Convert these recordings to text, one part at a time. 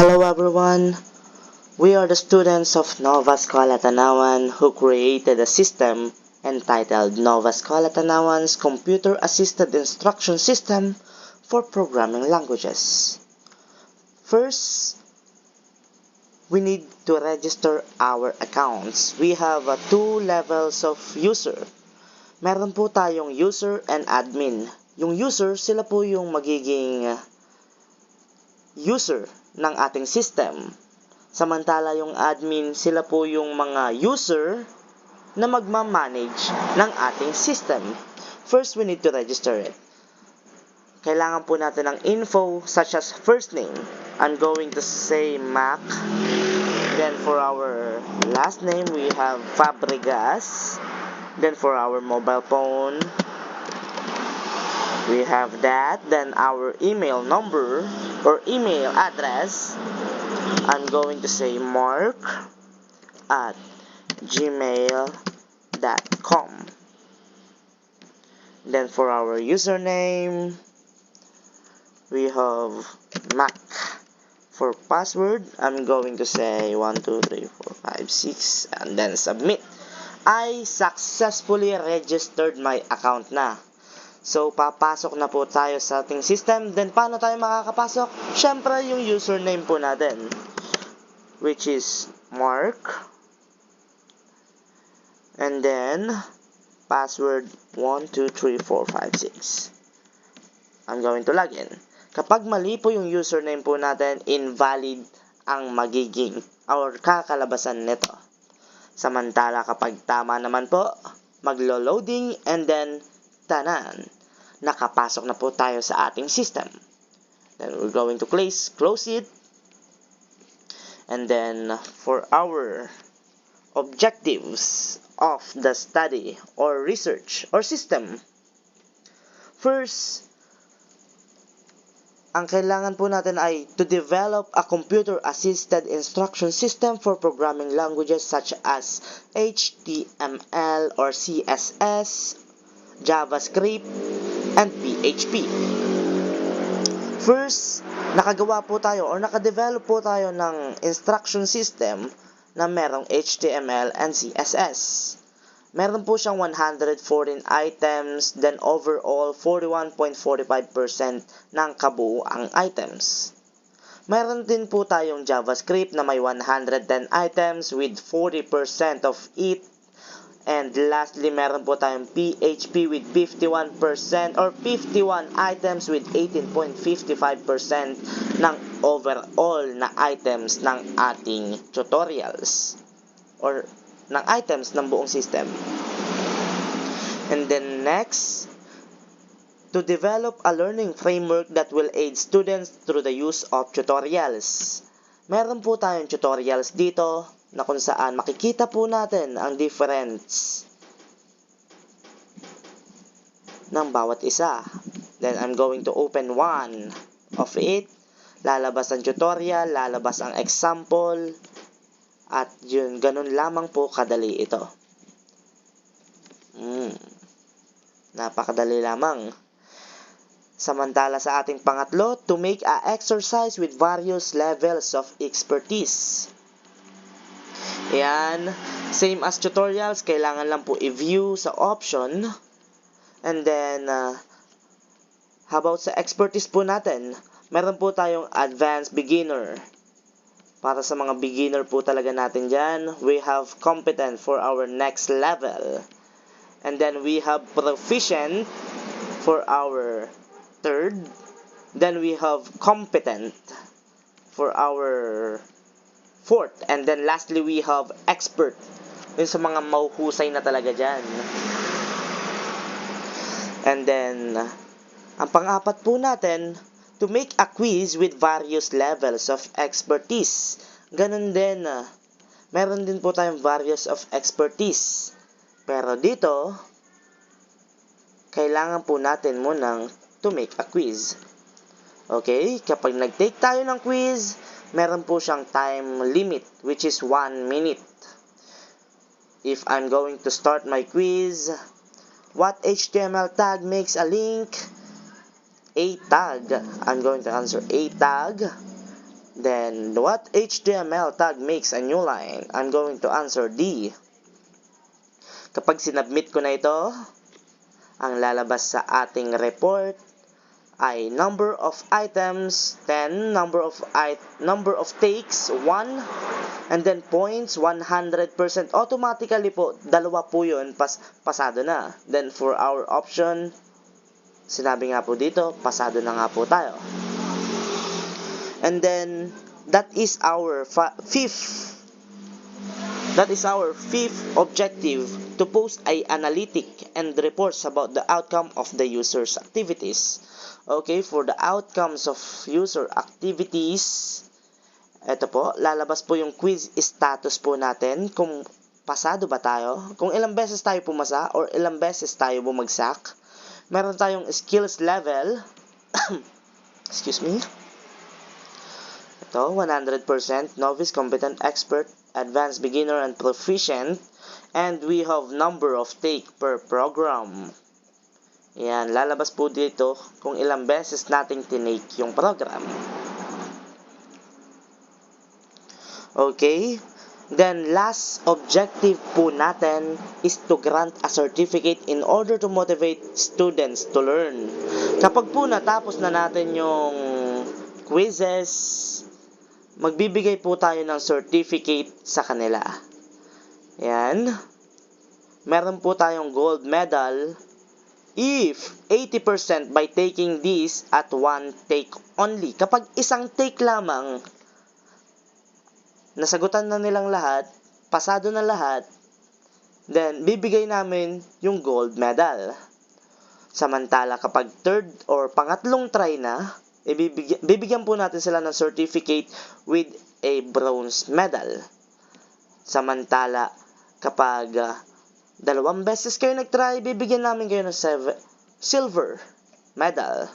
Hello everyone, we are the students of Nova Escola Tanawan who created a system entitled Nova Escola Tanawan's Computer Assisted Instruction System for Programming Languages. First, we need to register our accounts. We have two levels of user. Meron po tayong user and admin. Yung user, sila po yung magiging user ng ating system. Samantala yung admin, sila po yung mga user na magmamanage ng ating system. First, we need to register it. Kailangan po natin ng info such as first name. I'm going to say Mac. Then for our last name, we have Fabregas. Then for our mobile phone, we have that. Then our email number or email address, I'm going to say mark@gmail.com. Then for our username, we have Mac. For password, I'm going to say 12345 and then submit. I successfully registered my account na. So, papasok na po tayo sa ating system. Then, paano tayo makakapasok? Syempre, yung username po natin, which is Mark. And then, password 123456. I'm going to log in. Kapag mali po yung username po natin, invalid ang magiging or kakalabasan nito. Samantala kapag tama naman po, maglo-loading and then tanan. Nakapasok na po tayo sa ating system. Then we're going to close it. And then for our objectives of the study or research or system, first, ang kailangan po natin ay to develop a computer-assisted instruction system for programming languages such as HTML or CSS, JavaScript, and PHP. First, nakagawa po tayo or nakadevelop po tayo ng instruction system na merong HTML and CSS. Meron po siyang 114 items, then overall 41.45% ng kabuuang items. Meron din po tayong JavaScript na may 110 items with 40% of it. And lastly, meron po tayong PHP with 51% or 51 items with 18.55% ng overall na items ng ating tutorials or ng items ng buong system. And then next, to develop a learning framework that will aid students through the use of tutorials. Meron po tayong tutorials dito na kung saan makikita po natin ang difference ng bawat isa. Then I'm going to open one of it. Lalabas ang tutorial, lalabas ang example, at yun, ganun lamang po kadali ito. Napakadali lamang. Samantala sa ating pangatlo, to make a exercise with various levels of expertise. Yan, same as tutorials, kailangan lang po i-view sa option. And then, how about sa expertise po natin? Meron po tayong advanced beginner. Para sa mga beginner po talaga natin dyan, we have competent for our next level. And then we have proficient for our third. Then we have competent for our fourth. And then lastly, we have expert. Yung sa mga mahuhusay na talaga dyan. And then, ang pang-apat po natin, to make a quiz with various levels of expertise. Ganun din, meron din po tayong various of expertise. Pero dito, kailangan po natin munang to make a quiz. Okay, kapag nag-take tayo ng quiz, meron po siyang time limit, which is 1 minute. If I'm going to start my quiz, what HTML tag makes a link? A tag. I'm going to answer A tag. Then, what HTML tag makes a new line? I'm going to answer D. Kapag sinubmit ko na ito, ang lalabas sa ating report ay number of items 10, number of takes 1, and then points 100%. Automatically po, dalawa po yun, pasado na. Then for our option, sinabi nga po dito, pasado na nga po tayo. And then, that is our fifth objective, to post an analytic and reports about the outcome of the user's activities. Okay, for the outcomes of user activities, ito po, lalabas po yung quiz status po natin, kung pasado ba tayo, kung ilang beses tayo pumasa or ilang beses tayo bumagsak. Meron tayong skills level, excuse me, ito, 100%, novice, competent, expert, advanced, beginner, and proficient. And we have number of take per program. Yan, lalabas po dito kung ilang beses nating tinake yung program. Okay? Then, last objective po natin is to grant a certificate in order to motivate students to learn. Kapag po natapos na natin yung quizzes, magbibigay po tayo ng certificate sa kanila. Yan. Meron po tayong gold medal if 80% by taking this at one take only. Kapag isang take lamang, nasagutan na nilang lahat, pasado na lahat, then bibigay namin yung gold medal. Samantala kapag third or pangatlong try na, bibigyan po natin sila ng certificate with a bronze medal. Samantala kapag dalawang beses kayo nag-try, bibigyan namin kayo ng silver medal.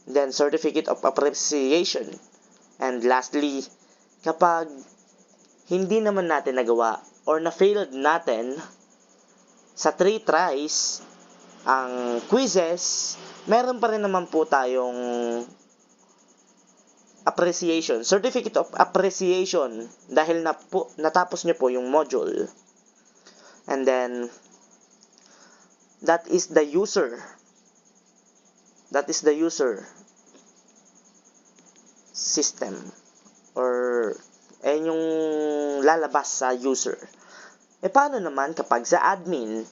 Then certificate of appreciation. And lastly, kapag hindi naman natin nagawa or na-failed natin sa 3 tries ang quizzes, meron pa rin naman po tayong appreciation, certificate of appreciation dahil natapos nyo po yung module. And then, that is the user system, or yung lalabas sa user. Paano naman kapag sa admin,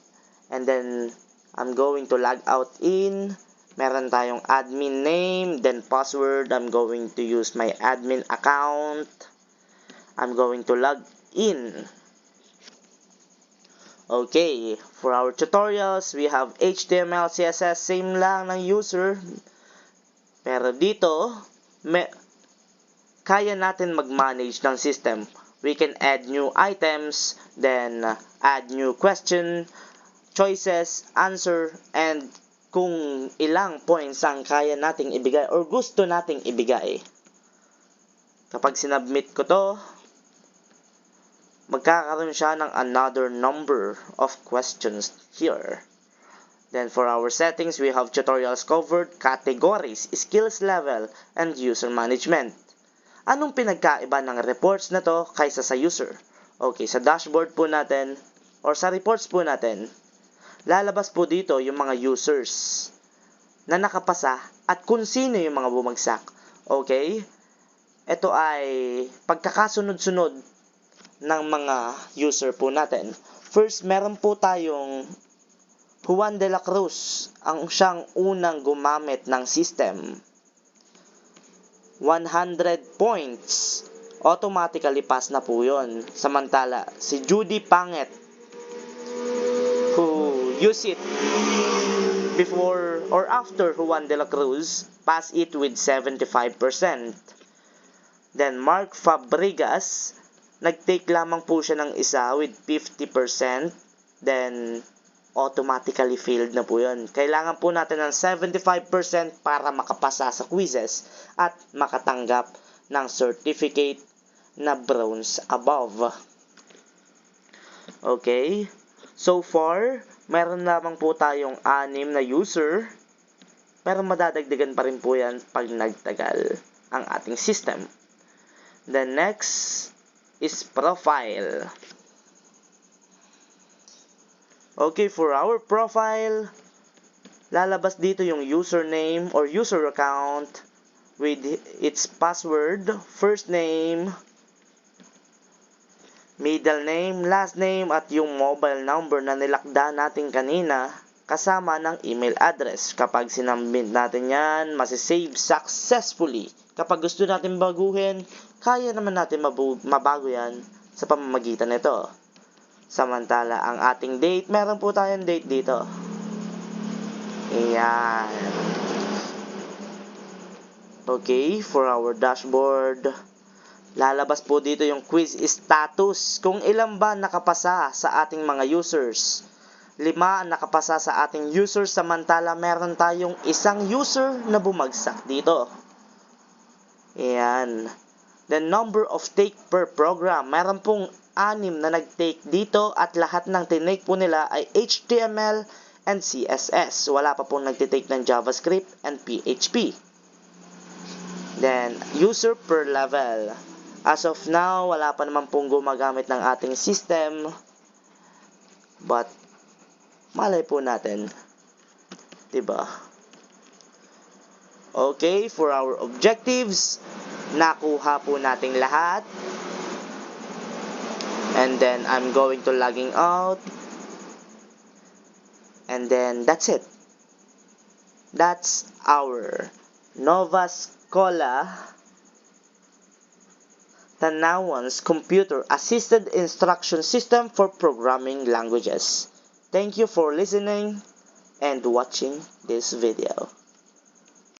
and then I'm going to log out in, meron tayong admin name, then password, I'm going to use my admin account, I'm going to log in. Okay, for our tutorials, we have HTML, CSS, same lang ng user. Pero dito, kaya natin mag-manage ng system. We can add new items, then add new question, choices, answer, and kung ilang points ang kaya nating ibigay or gusto nating ibigay. Kapag sinubmit ko to, magkakaroon siya ng another number of questions here. Then for our settings, we have tutorials covered, categories, skills level, and user management. Anong pinagkaiba ng reports na to kaysa sa user? Okay, sa dashboard po natin, or sa reports po natin, lalabas po dito yung mga users na nakapasa at kung sino yung mga bumagsak. Okay? Ito ay pagkakasunod-sunod ng mga user po natin. First, meron po tayong Juan de la Cruz, ang siyang unang gumamit ng system. 100 points. Automatically pass na po yun. Samantala, si Judy Panget, who used it before or after Juan de la Cruz, pass it with 75%. Then Mark Fabregas, nag-take lamang po siya ng isa with 50%, then automatically failed na po yun. Kailangan po natin ng 75% para makapasa sa quizzes at makatanggap ng certificate na bronze above. Okay? So far, meron lamang po tayong 6 na user, pero madadagdagan pa rin po yan pag nagtagal ang ating system. The next is profile. Okay, for our profile, lalabas dito yung username or user account with its password, first name, middle name, last name, at yung mobile number na nilakda natin kanina kasama ng email address. Kapag sinambit natin yan, masisave successfully. Kapag gusto natin baguhin, kaya naman natin mabago yan sa pamamagitan nito. Samantala, ang ating date, meron po tayong date dito. Ayan. Okay, for our dashboard, lalabas po dito yung quiz status. Kung ilan ba nakapasa sa ating mga users. 5 ang nakapasa sa ating users, samantala meron tayong isang user na bumagsak dito. Ayan. The number of take per program. Meron pong 6 na nag-take dito at lahat ng tinake po nila ay HTML and CSS. Wala pa pong nagtitake ng JavaScript and PHP. Then, user per level. As of now, wala pa naman pong gumagamit ng ating system. But, malay po natin. Diba? Okay, for our objectives, nakuha po nating lahat. And then, I'm going to logging out. And then, that's it. That's our Nova Schola Tanawan's computer-assisted instruction system for programming languages. Thank you for listening and watching this video.